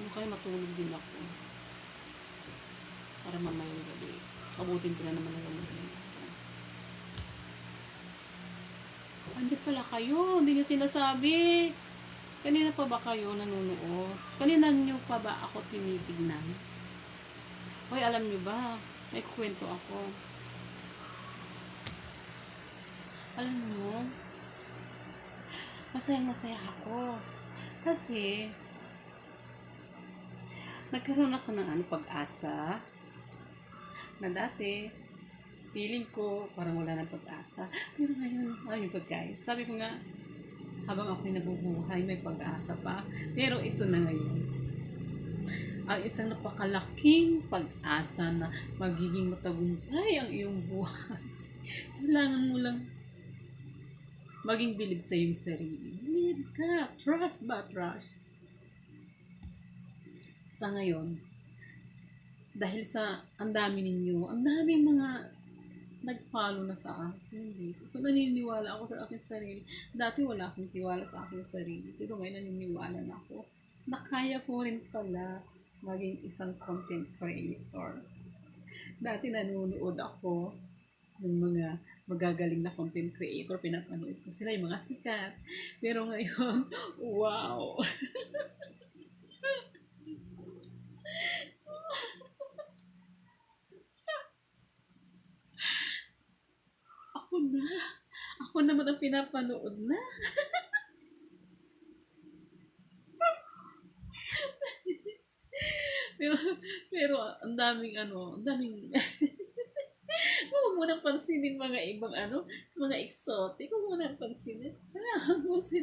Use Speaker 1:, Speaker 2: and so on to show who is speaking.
Speaker 1: Ano kaya matulog din ako. Para mamayang gabi. Abutin ko na naman ang gabi. Andiyan pala kayo. Hindi nyo sinasabi. Kanina pa ba kayo nanonood? Kanina nyo pa ba ako tinitignan? Hoy, alam nyo ba? May kwento ako. Alam mo, masayang-masaya ako. Kasi, nagkaroon ako ng pag-asa na dati, feeling ko parang wala ng pag-asa. Pero ngayon, alam yung guys, sabi ko nga, habang ako'y nabubuhay, may pag-asa pa. Pero ito na ngayon, ang isang napakalaking pag-asa na magiging matagumpay ang iyong buhay. Kailangan mo lang maging bilib sa iyong sarili. Bilib ka. Trust ba? Trust. Sa ngayon, dahil sa ang dami ninyo, ang daming mga nag-follow na sa akin dito. So, naniniwala ako sa aking sarili. Dati wala akong tiwala sa aking sarili. Pero ngayon naniniwala na ako na kaya ko rin pala maging isang content creator. Dati nanonood ako ng mga magagaling na content creator. Pinapanood ko sila, yung mga sikat. Pero ngayon, wow! Ako na. Ako naman ang pinapanood na. pero ang daming ang daming huwag mo nang pansinin mga ibang mga exotic. Huwag mo nang pansinin. Huwag mo sila